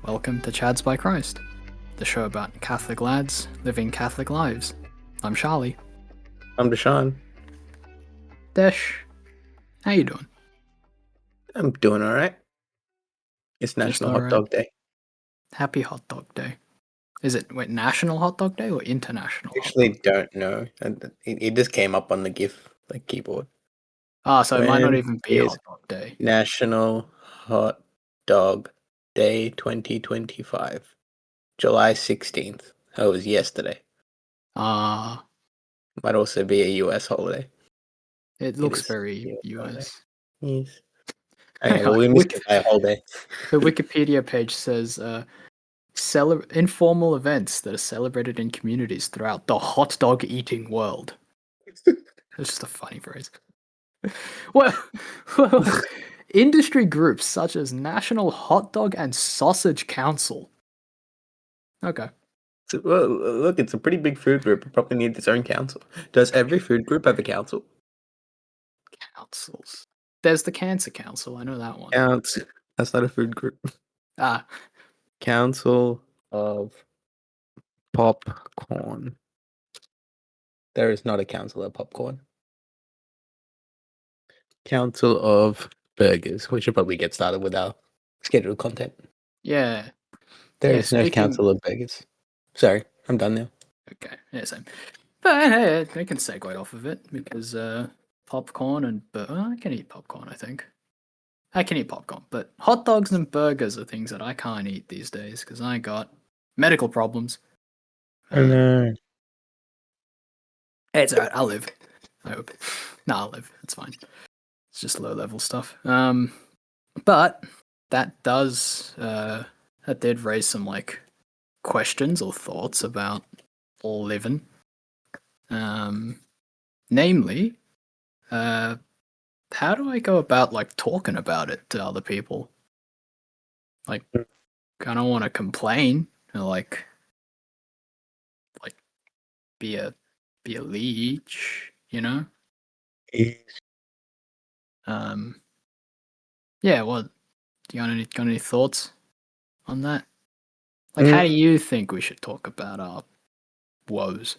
Welcome to Chads by Christ, the show about Catholic lads living Catholic lives. I'm Charlie. I'm Deshaun. Desh, how you doing? I'm doing all right. It's Just National Hot alright. Dog Day. Happy Hot Dog Day. Is it National Hot Dog Day or International Hot Actually, Dog? don't know. It just came up on the GIF keyboard. So it might not When even be is Hot Dog Day. National Hot Dog Day 2025? July 16th. That was yesterday. Ah, Might also be a US holiday. it It looks is very US holiday. US. Yes. Okay, Hang well, on, we missed it by a whole day. the Wikipedia page says informal events that are celebrated in communities throughout the hot dog eating world. It's just a funny phrase. Well, industry groups such as National Hot Dog and Sausage Council. Okay. Well, look, it's a pretty big food group. It probably needs its own council. Does every food group have a council? Councils. There's the Cancer Council. I know that one. Counts. That's not a food group. Ah, Council of Popcorn. There is not a council of popcorn. Council of Burgers. We should probably get started with our scheduled content. yeah. There Yeah, is no council of burgers. Sorry, I'm done now. Okay, yeah, same. But hey, I can segue off of it because popcorn and I can eat popcorn. I think I can eat popcorn, but hot dogs and burgers are things that I can't eat these days because I got medical problems. Oh no. It's alright. I'll live. I hope. No, I'll live. It's fine. It's just low level stuff. But that did raise some questions or thoughts about living. Namely, how do I go about talking about it to other people? I don't want to complain or be a leech, you know? Yeah, well, do you got any thoughts on that? How do you think we should talk about our woes?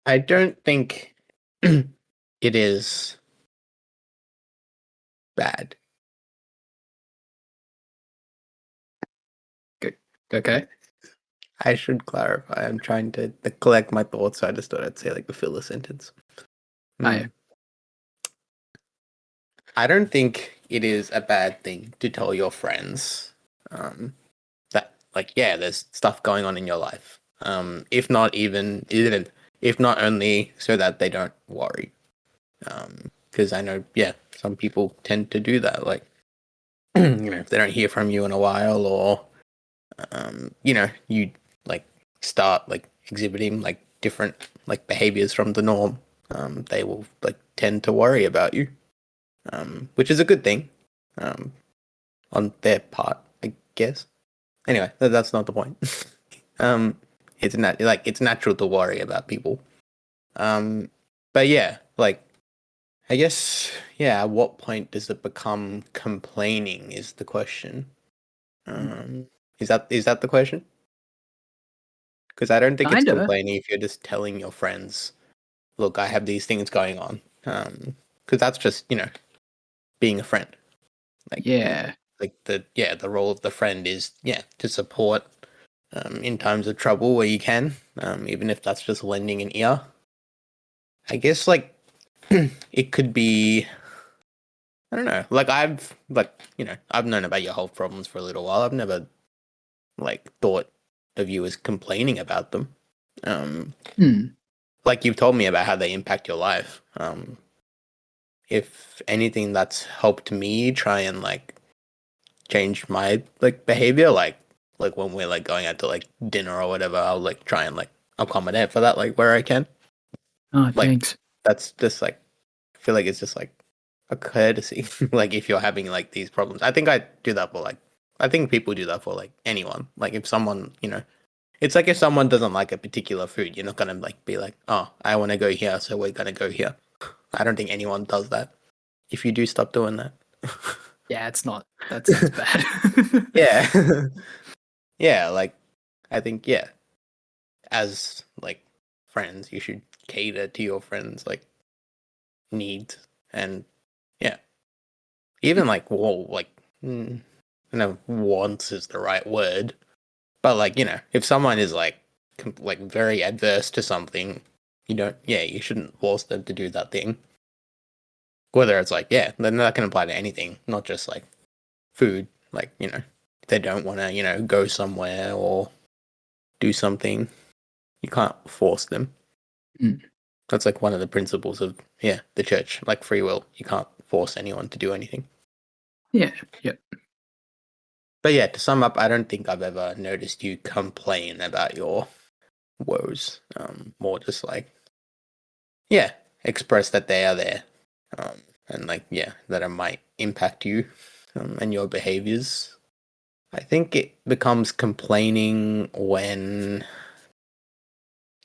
I don't think it is bad. Good. Okay. I should clarify. I'm trying to collect my thoughts, so I just thought I'd say a filler sentence. Yeah. I don't think it is a bad thing to tell your friends that there's stuff going on in your life. If not only so that they don't worry. Because I know, some people tend to do that. If they don't hear from you in a while, or you start exhibiting different behaviors from the norm, they will tend to worry about you. Which is a good thing, on their part, I guess. Anyway, that's not the point. It's natural to worry about people. But yeah, I guess, at what point does it become complaining is the question. Is that the question? Because I don't think it's Kinda. complaining if you're just telling your friends, look, I have these things going on. Because that's just, being a friend. Yeah. The role of the friend is to support in times of trouble where you can, even if that's just lending an ear. I guess it could be, I don't know, I've known about your health problems for a little while. I've never thought of you as complaining about them. You've told me about how they impact your life. If anything, that's helped me try and change my behavior, when we're going out to dinner or whatever. I'll try and accommodate for that where I can. Oh, thanks. That's just I feel like it's just a courtesy. If you're having these problems, I think I do that for I think people do that for anyone. If someone, it's if someone doesn't like a particular food, you're not gonna be oh, I want to go here, so we're gonna go here. I don't think anyone does that. if you do stop doing that. Yeah, it's not. That's bad. Yeah. Yeah, like I think yeah, as like friends, you should cater to your friends like needs and yeah, even like well, like wants is the right word, but like if someone is like like very adverse to something, you shouldn't force them to do that thing. Whether it's like then that can apply to anything, not just like food. Like if they don't want to go somewhere or do something, you can't force them. Mm. That's like one of the principles of the church, like free will. You can't force anyone to do anything. Yeah, yep. But yeah, to sum up, I don't think I've ever noticed you complain about your woes. More just like express that they are there, and like that it might impact you, and your behaviors. I think it becomes complaining when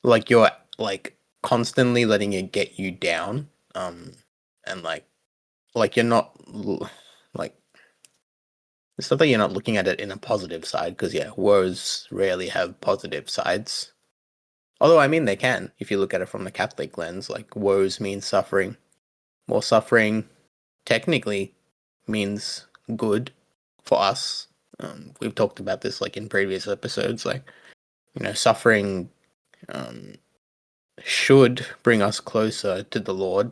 like you're like constantly letting it get you down, and like you're not like it's not that you're not looking at it in a positive side because woes rarely have positive sides. Although I mean they can if you look at it from the Catholic lens. Like woes means suffering. More suffering technically means good for us. We've talked about this like in previous episodes. Like suffering um, should bring us closer to the Lord.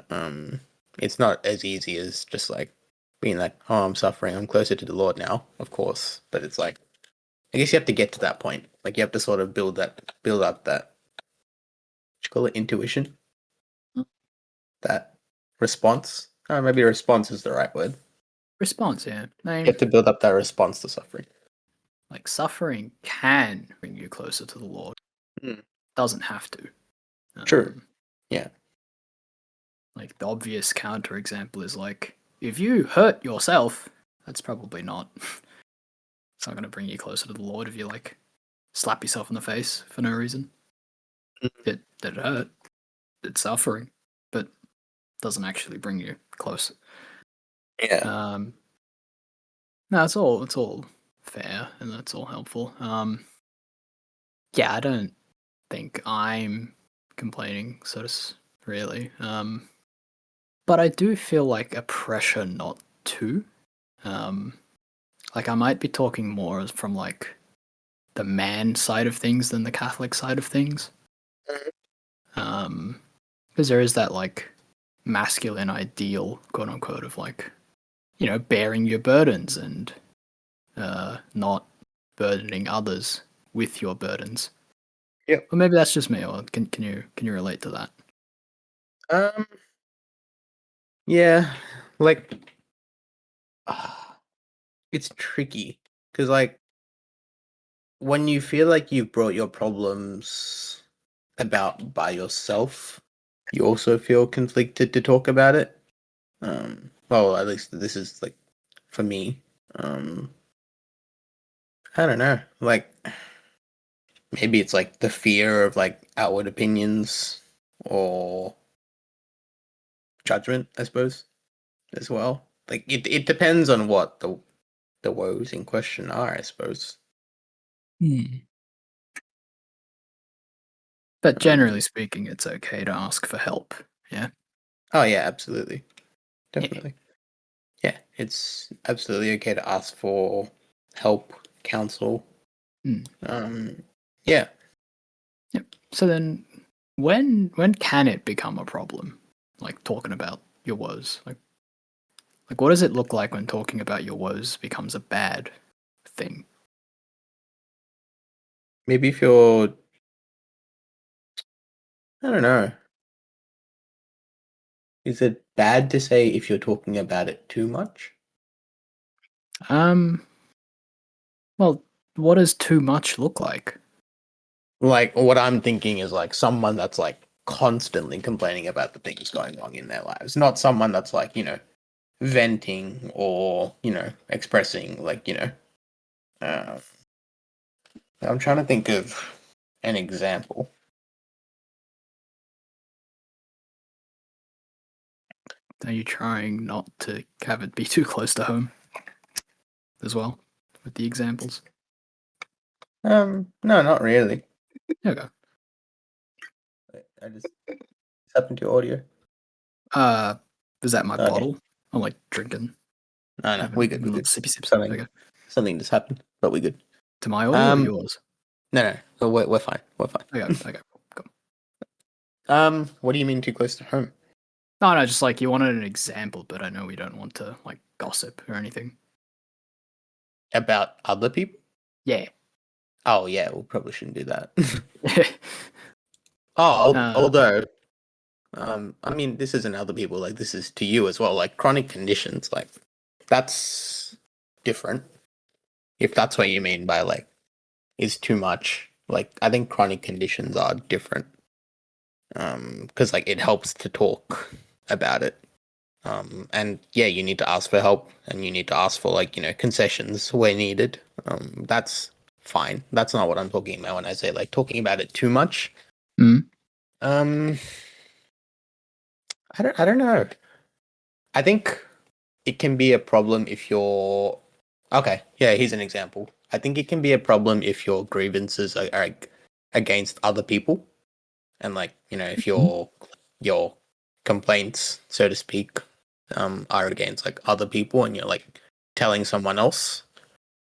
Um, it's not as easy as just like being like, oh, I'm suffering, I'm closer to the Lord now, of course. But it's like, I guess you have to get to that point. Like you have to sort of build up that, what you call it, intuition, that response. Oh, maybe response is the right word. Response, yeah. I You mean, have to build up that response to suffering. like suffering can bring you closer to the Lord. Mm. Doesn't have to. True. Yeah. Like the obvious counterexample is like if you hurt yourself, that's probably not. It's not going to bring you closer to the Lord if you like slap yourself in the face for no reason. It hurt. It's suffering, but doesn't actually bring you close. Yeah. No, it's all fair and that's all helpful. Yeah, I don't think I'm complaining, really. But I do feel like a pressure not to. Um, like I might be talking more from like the man side of things than the Catholic side of things. Because there is that like masculine ideal, quote unquote, of like bearing your burdens and not burdening others with your burdens. Yep. Or maybe that's just me. Or can you relate to that? Um. Yeah. Like, it's tricky because like when you feel like you've brought your problems about by yourself, you also feel conflicted to talk about it. Well, at least this is like for me. Um, I don't know. Like maybe it's like the fear of like outward opinions or judgment, I suppose, as well. Like it depends on what the woes in question are, I suppose. But Um, generally speaking, it's okay to ask for help. Yeah. oh yeah, absolutely, Yeah. definitely. Yeah, it's absolutely okay to ask for help, counsel. Mm. Um, yeah, Yep. So then, when can it become a problem? Like talking about your woes. Like what does it look like when talking about your woes becomes a bad thing? maybe if you're, I don't know, is it bad to say if you're talking about it too much? Um. Well, what does too much look like? Like, what I'm thinking is like someone that's like constantly complaining about the things going on in their lives, not someone that's like, venting or, expressing, like, uh, I'm trying to think of an example. Are you trying not to have it be too close to home as well with the examples? No, not really. Okay. I just happened to audio. Is that my Okay. bottle? I'm like drinking. No, we good. We Little good. sippy sips. Something, Okay. something just happened, but we good. To my audio or Um, yours? no, we're fine. We're fine. Okay, cool. What do you mean too close to home? No, just like you wanted an example, but I know we don't want to like gossip or anything. About other people? Yeah. Oh yeah, we probably shouldn't do that. Oh, uh, although, I mean, this isn't other people. Like, this is to you as well. Like, chronic conditions, like, that's different. If that's what you mean by like, is too much. Like, I think chronic conditions are different. Because like it helps to talk about it. And yeah, you need to ask for help, and you need to ask for like concessions where needed. That's fine. That's not what I'm talking about when I say like talking about it too much. mm, Um, I don't know. I think it can be a problem if you're okay. Yeah, here's an example. I think it can be a problem if your grievances are like, against other people, and like if your complaints, so to speak, are against like other people, and you're like telling someone else.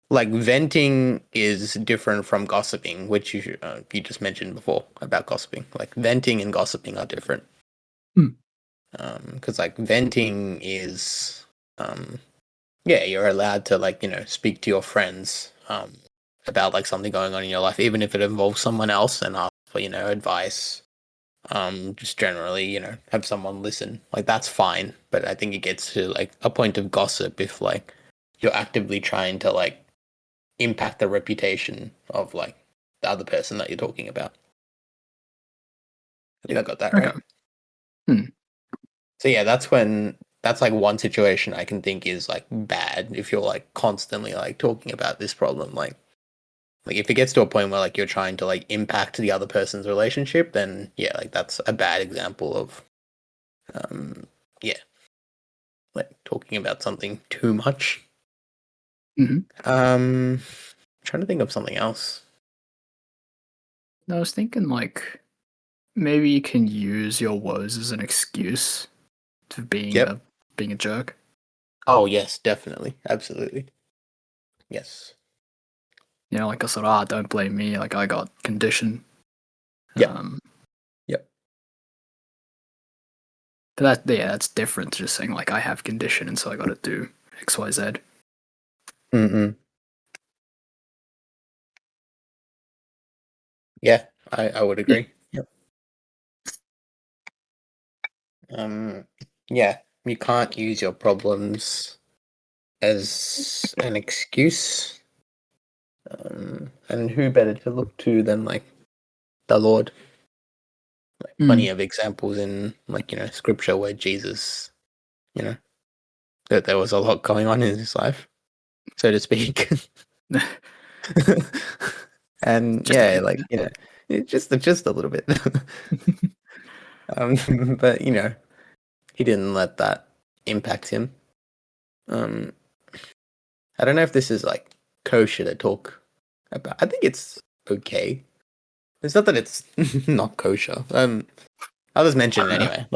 Like venting is different from gossiping, which you just mentioned before about gossiping. Like venting and gossiping are different. mm, Because like venting is yeah, you're allowed to like speak to your friends about like something going on in your life, even if it involves someone else, and ask for advice. Just generally have someone listen, like that's fine. But I think it gets to like a point of gossip if like you're actively trying to like impact the reputation of like the other person that you're talking about. I think I got that okay. right. Hmm. So yeah, that's like one situation I can think is like bad if you're like constantly like talking about this problem. Like if it gets to a point where like you're trying to like impact the other person's relationship, then yeah, like that's a bad example of um yeah, like talking about something too much. Mm-hmm. Trying to think of something else. I was thinking like maybe you can use your woes as an excuse to Yep. being a jerk. Oh yes, definitely. Absolutely. Yes. Like I said, don't blame me. Like I got condition. Yep. Um, Yep. but that's different to just saying like I have condition and so I got to do X, Y, Z. Mm-mm. Yeah, I would Yeah. agree. Yep. Um yeah, you can't use your problems as an excuse. And who better to look to than like the Lord? Like Mm. plenty of examples in like scripture where Jesus, you know, that there was a lot going on in his life, so to speak. And Just a yeah, bit. like just a little bit. But he didn't let that impact him. Um, I don't know if this is like kosher to talk about. I think it's okay. It's not that it's not kosher. I'll just I mention it don't know. anyway.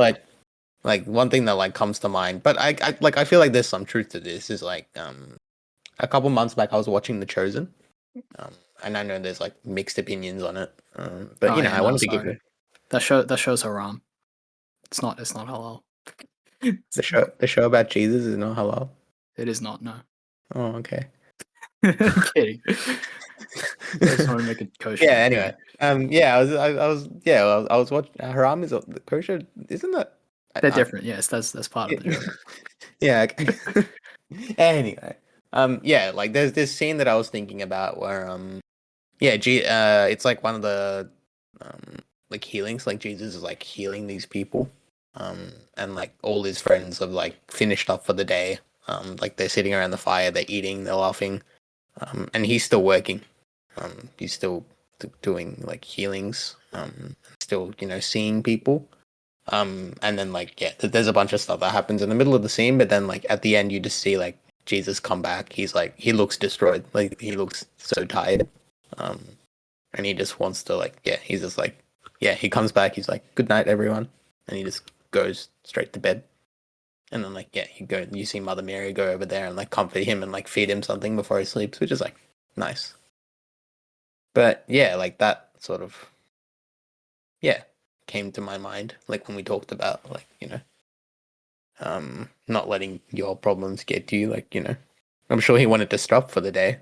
Like one thing that like comes to mind, but I feel like there's some truth to this. Is like a couple months back I was watching The Chosen, um, and I know there's like mixed opinions on it, but Oh yeah, I no, wanted to give sorry. you That shows haram. It's not halal. the show about Jesus is not halal. It is not, no. Oh, okay. I'm kidding. I just want to make it kosher. Yeah. Yeah, Anyway, yeah, I was watching haram is kosher, isn't that? they're different. Yes, that's part of the It, joke. yeah. Okay. Anyway, yeah, like there's this scene that I was thinking about where yeah, it's like one of the um like healings. Like Jesus is like healing these people, and like all his friends have like finished up for the day. Like they're sitting around the fire, they're eating, they're laughing, and he's still working. He's still doing like healings. Still seeing people. And then like there's a bunch of stuff that happens in the middle of the scene, but then like at the end you just see like Jesus come back. He's like he looks destroyed, like he looks so tired, um, and he just wants to like he's just like he comes back. He's like good night everyone, and he just goes straight to bed. And then like you see Mother Mary go over there and like comfort him and like feed him something before he sleeps, which is like nice. But yeah, like that sort of came to my mind like when we talked about like not letting your problems get to you, like I'm sure he wanted to stop for the day.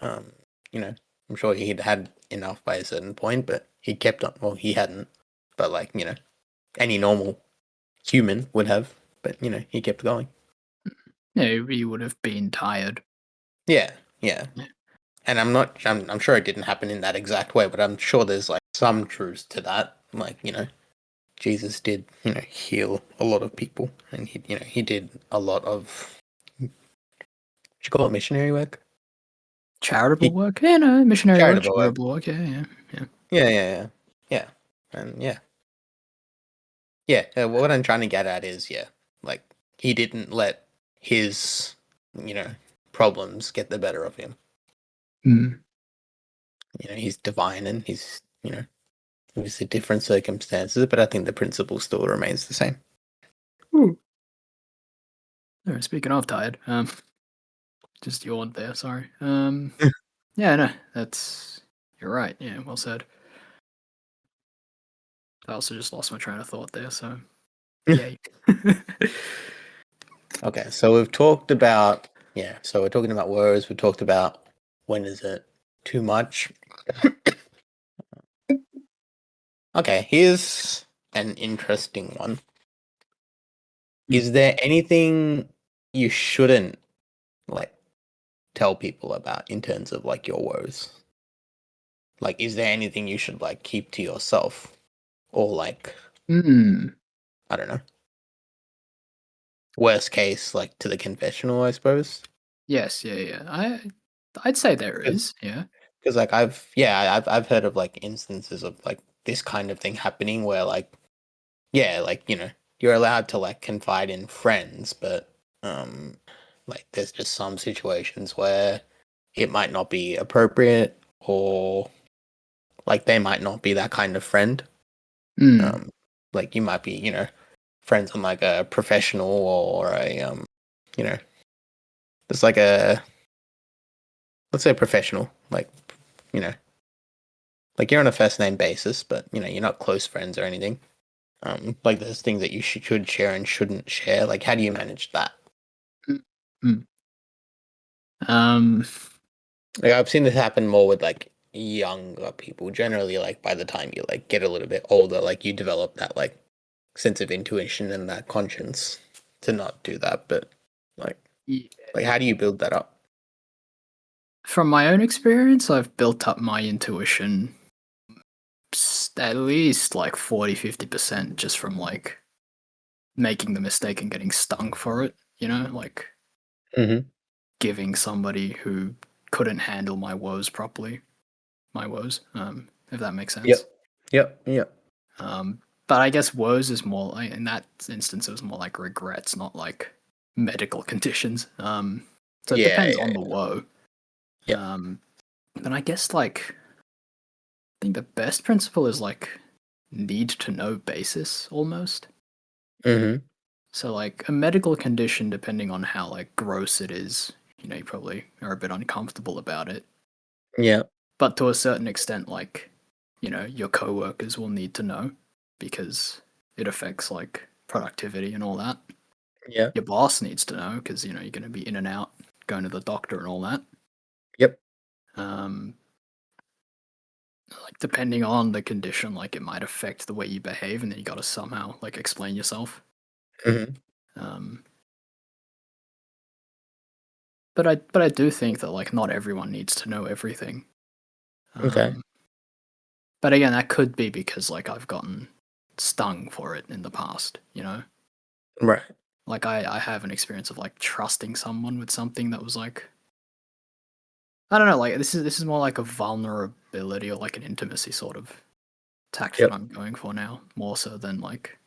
um I'm sure he'd had enough by a certain point, but he kept on. Well, he hadn't, but like any normal human would have, but he kept going. Yeah, he would have been tired. Yeah, yeah. Yeah. And I'm sure it didn't happen in that exact way, but I'm sure there's like some truth to that. Like, Jesus did, heal a lot of people, and he did a lot of, what you call it, missionary work? Charitable He work? Yeah, no, missionary work, charitable work. charitable work, yeah. Yeah. And what I'm trying to get at is, like he didn't let his, you know, problems get the better of him. Mm. He's divine, and he's, obviously different circumstances, but I think the principle still remains the same. Ooh. Oh, speaking of tired, just yawned there, sorry. Yeah, no, you're right, yeah, well said. I also just lost my train of thought there, so yay. Okay, so we've talked about so we're talking about words. We talked about when is it too much. Okay, here's an interesting one. Is there anything you shouldn't like tell people about in terms of like your woes? Like, is there anything you should like keep to yourself, or like Hmm. I don't know, worst case like to the confessional, I suppose? Yes, yeah. I'd say there is, yeah. Because like I've heard of like instances of like this kind of thing happening where like like you're allowed to like confide in friends, but like there's just some situations where it might not be appropriate, or like they might not be that kind of friend. Hmm. um like you might be friends on like a professional or a you know it's like a, let's say, professional, like you know like you're on a first name basis, but you're not close friends or anything. Like there's things that you should share and shouldn't share. Like how do you manage that? Mm. Um, Like I've seen this happen more with like younger people. Generally, like by the time you like get a little bit older, like you develop that like sense of intuition and that conscience to not do that. But like yeah. like how do you build that up? From my own experience, I've built up my intuition at least like 40-50% just from like making the mistake and getting stung for it, like Mm-hmm. giving somebody who couldn't handle my woes properly, if that makes sense. Yep. Yep. Yep. But I guess woes is more like, in that instance, it was more like regrets, not like medical conditions. So it Yeah. depends Yeah. on the woe. Yep. But I guess like I think the best principle is like need to know basis almost. Mm-hmm. So like a medical condition, depending on how like gross it is, you probably are a bit uncomfortable about it. Yeah. But to a certain extent, like, your coworkers will need to know because it affects like productivity and all that. Yeah. Your boss needs to know because you're going to be in and out, going to the doctor and all that. Yep. Um, like depending on the condition, like it might affect the way you behave, and then you got to somehow like explain yourself. Mm-hmm. Um, but I do think that like not everyone needs to know everything. Okay. Um, but again, that could be because like I've gotten stung for it in the past. Right. Like I have an experience of like trusting someone with something that was like, I don't know, like this is more like a vulnerability or like an intimacy sort of tact Yep. that I'm going for now, more so than like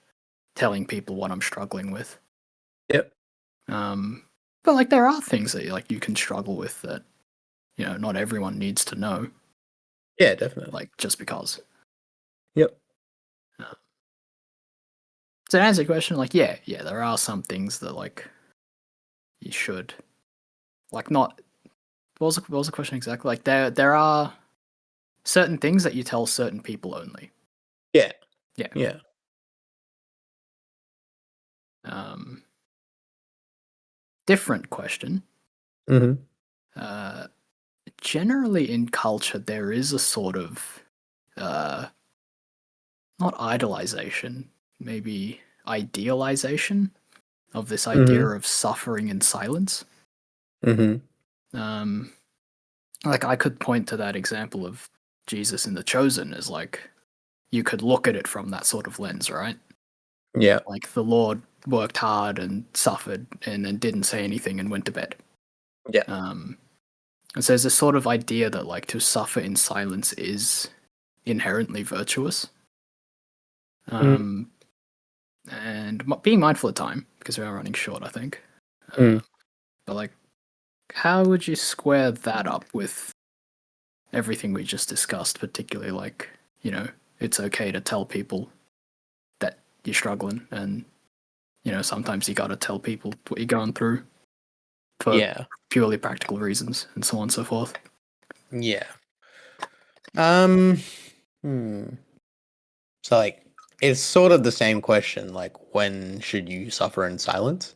telling people what I'm struggling with. Yep. But like there are things that like you can struggle with that not everyone needs to know, Yeah, definitely. like just because. Yep. To answer your question, like yeah, there are some things that like you should like not. What was the question exactly? Like there are certain things that you tell certain people only. Yeah. Yeah. Yeah. Um, different question. Mm-hmm. Uh, generally in culture, there is a sort of uh, not idolization, maybe idealization of this idea Mm-hmm. of suffering in silence. Mm-hmm. Um, like I could point to that example of Jesus in The Chosen as like you could look at it from that sort of lens, right? Yeah. Like the Lord worked hard and suffered and then didn't say anything and went to bed. Yeah. And so there's this sort of idea that like to suffer in silence is inherently virtuous. Mm-hmm. And being mindful of time because we are running short, I think. Mm. But like, how would you square that up with everything we just discussed? Particularly like, it's okay to tell people that you're struggling, and sometimes you got to tell people what you're going through for Yeah. purely practical reasons, and so on and so forth. Yeah. Um. Hmm. So like, it's sort of the same question. Like, when should you suffer in silence?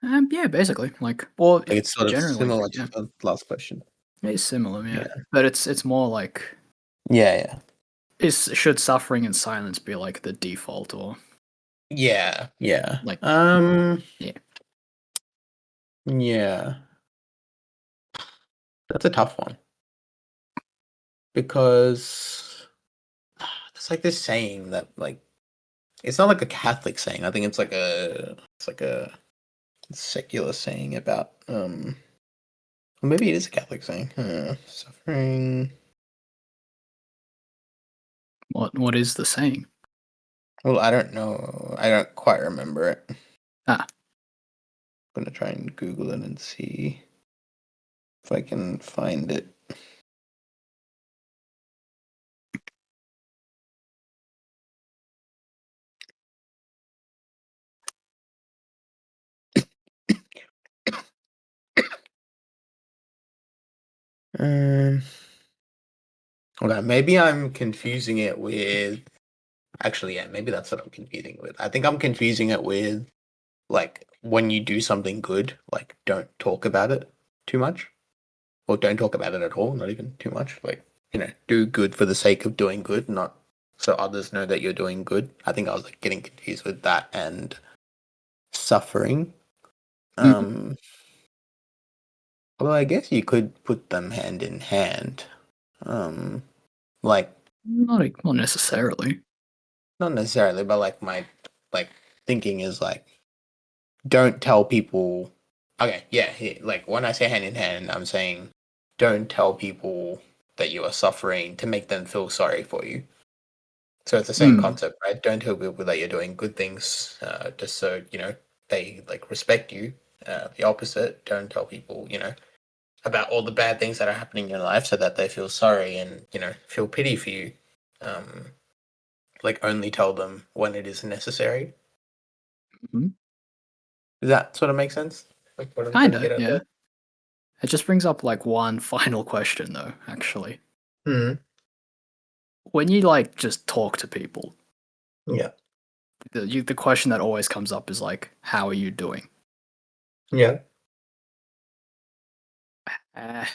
Yeah, basically, like, or Like, it's sort of generally, similar yeah, to the last question. it's similar, yeah, Yeah. but it's more like Yeah. Yeah. should suffering in silence be like the default, or Yeah. Yeah. like, yeah, Yeah. That's a tough one because it's like this saying that like it's not like a Catholic saying. I think it's like a secular saying about well, maybe it is a Catholic saying. Suffering. what is the saying? Well, I don't know. I don't quite remember it. I'm Ah, gonna try and Google it and see if I can find it. Um, okay, maybe I'm confusing it with. Actually, yeah, maybe that's what I'm confusing it with. I think I'm confusing it with like when you do something good, like don't talk about it too much, or don't talk about it at all, not even too much. Like do good for the sake of doing good, not so others know that you're doing good. I think I was like getting confused with that and suffering. mhm. Um, well, I guess you could put them hand in hand. Um, like Not necessarily. not necessarily, but like my like thinking is like don't tell people. Okay, yeah, like when I say hand in hand, I'm saying don't tell people that you are suffering to make them feel sorry for you. So it's the same Mm, concept, right? Don't tell people that you're doing good things just so they like respect you. The opposite, don't tell people about all the bad things that are happening in your life so that they feel sorry and feel pity for you. Um, like only tell them when it is necessary. mhm. Does that sort of make sense? Like what I'm trying to Kinda, get at yeah. there. It just brings up like one final question though. Actually, Hmm. when you like just talk to people, Yeah. the question that always comes up is like, "How are you doing?" Yeah. Uh,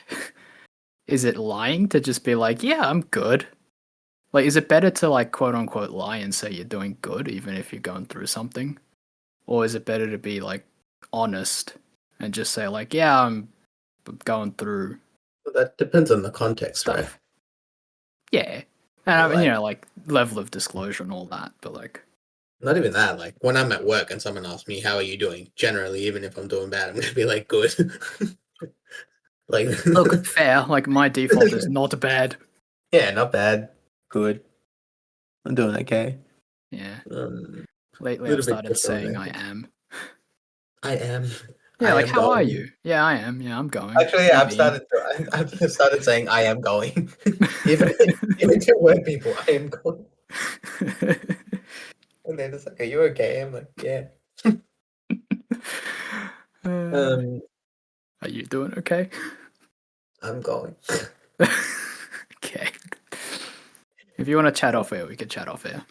is it lying to just be like, "Yeah, I'm good"? Like, is it better to like quote unquote lie and say you're doing good even if you're going through something, or is it better to be like honest and just say like, "Yeah, I'm going through But that depends on the context, right? stuff"? Yeah, and I mean, Like, like level of disclosure and all that, but like, not even that. Like, when I'm at work and someone asks me, "How are you doing?" Generally, even if I'm doing bad, I'm gonna be like, "Good." Like, look, fair. Like my default is not bad. yeah, not bad, good. I'm doing okay. Yeah. Um, Lately, I've little bit started different with saying I everything. am. I am. Yeah, I like am how are going. you? Yeah, I am. Yeah, I'm going. Actually, yeah, Maybe. I've started saying I am going. even even to work people, I am going. And they're just like, "Are you okay?" I'm like, "Yeah." Uh, Um, are you doing okay? I'm going. Okay. If you want to chat off air, we can chat off air.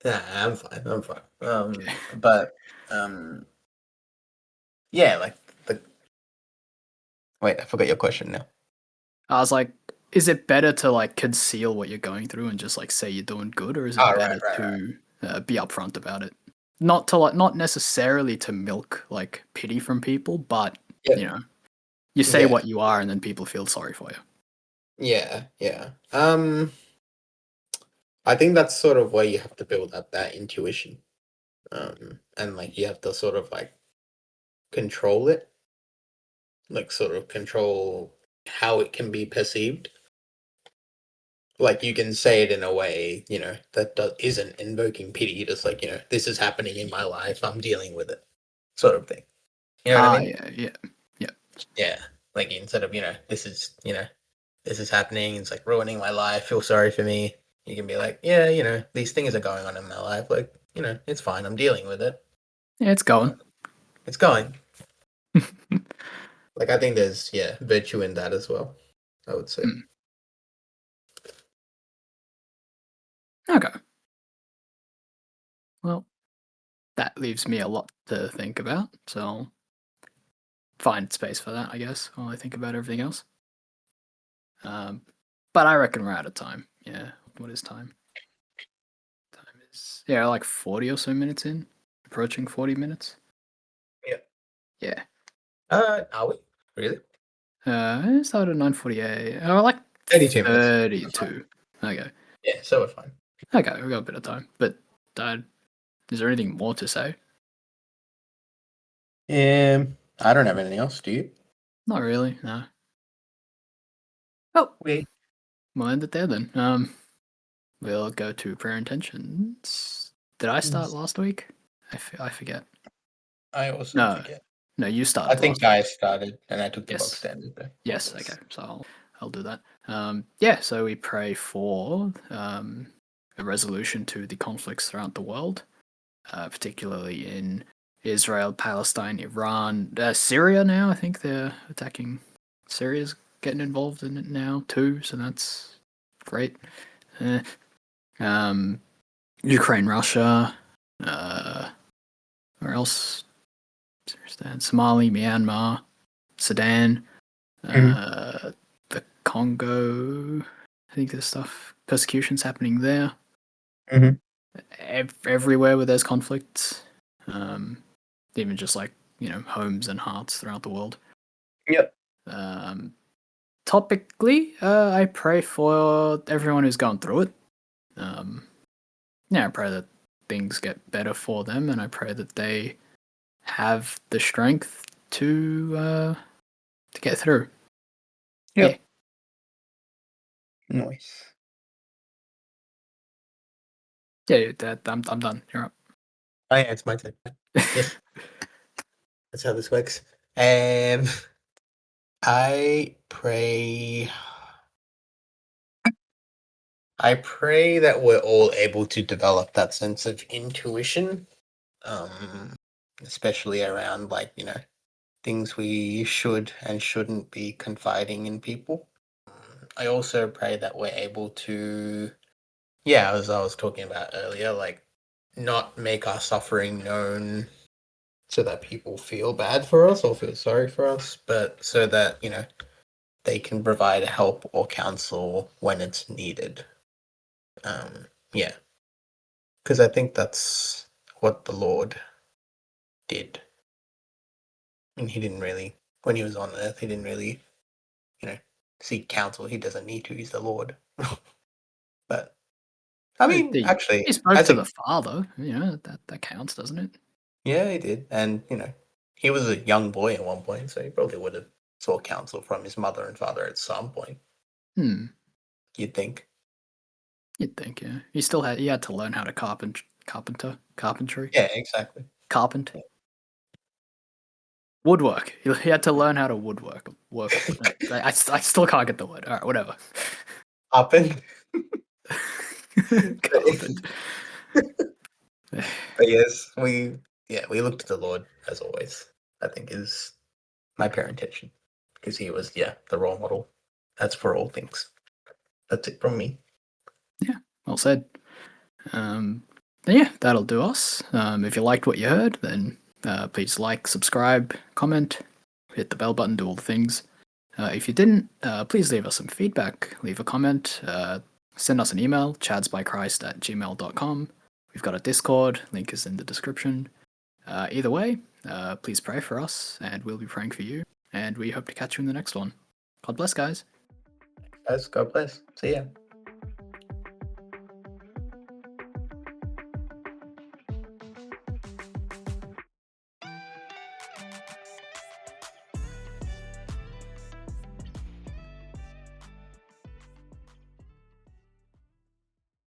Nah, I'm fine. I'm fine. Okay. But um, yeah, like the wait, I forgot your question now. I was like, is it better to like conceal what you're going through and just like say you're doing good, or is Oh, it right, better right, right. to be upfront about it? Not to like, not necessarily to milk like pity from people, but Yeah, you know, you say yeah, what you are, and then people feel sorry for you. yeah, yeah. I think that's sort of where you have to build up that intuition. And like you have to sort of like control it, like sort of control how it can be perceived. Like you can say it in a way, that isn't invoking pity, just like, this is happening in my life, I'm dealing with it, sort of thing. You know what I Ah, mean? yeah, yeah, yeah. Yeah. Like instead of, this is happening, it's like ruining my life, feel sorry for me. You can be like, yeah, these things are going on in my life. Like, it's fine, I'm dealing with it. Yeah, it's Uh, going. it's going. Like I think there's virtue in that as well, I would say. Hmm. Okay. Well, that leaves me a lot to think about. So I'll find space for that, I guess, while I think about everything else. Um, but I reckon we're out of time. Yeah. What is time? Time is like 40 or so minutes in, approaching 40 minutes. Yeah. Yeah. Are we? Really? I started at 9:48. Oh, like 32 minutes. That's fine. 32. Okay. Yeah, so we're fine. Okay, we've got a bit of time. But uh, is there anything more to say? I don't have anything else, do you? Not really. No. Oh, Wait. we'll end it there then. We'll go to prayer intentions. Did I start last week? I forget. I also No, forget. no, you I started last think week. I started and I took the box Yes. standard there. Yes. Okay. Yes. So I'll do that. Yeah. So we pray for a resolution to the conflicts throughout the world, particularly in Israel, Palestine, Iran, Syria. Now I think they're attacking. Syria's getting involved in it now too. So that's great. Uh, um, Ukraine, Russia. Uh, where else? Somali, Myanmar, Sudan, Mhm. the Congo. I think there's stuff, persecutions happening there. Mhm. Everywhere where there's conflicts, um, even just like homes and hearts throughout the world. Yep. Um, Topically, I pray for everyone who's going through it. Um, I pray that things get better for them, and I pray that they have the strength to get through. Yeah. Yep. Nice. Yeah, that I'm done. You're up. Oh, yeah, it's my turn. Yes, that's how this works. Um, I pray. I pray that we're all able to develop that sense of intuition, um, especially around like things we should and shouldn't be confiding in people. I also pray that we're able to, yeah, as I was talking about earlier, like not make our suffering known so that people feel bad for us or feel sorry for us, but so that, they can provide help or counsel when it's needed. Yeah, because I think that's what the Lord did. And he didn't really, when he was on earth, he didn't really, you know, seek counsel. He doesn't need to, he's the Lord. But I mean, He, actually, he spoke as to a the father. That counts, doesn't it? yeah, he did, and he was a young boy at one point, so he probably would have sought counsel from his mother and father at some point. Hmm. You'd think. You'd think, yeah. He had to learn how to carpentry, Yeah, exactly. carpent, woodwork. He had to learn how to work. I still can't get the word. All right, whatever. Happened. Carpent. But yes, we look to the Lord as always. I think is my parentation because he was the role model. That's for all things. That's it from me. Yeah, well said. Yeah, that'll do us. If you liked what you heard, then please like, subscribe, comment, hit the bell button, do all the things. If you didn't, please leave us some feedback. Leave a comment. Send us an email, chadsbychrist@gmail.com. We've got a Discord. Link is in the description. Either way, please pray for us, and we'll be praying for you. And we hope to catch you in the next one. God bless, guys. Guys, God bless. See ya.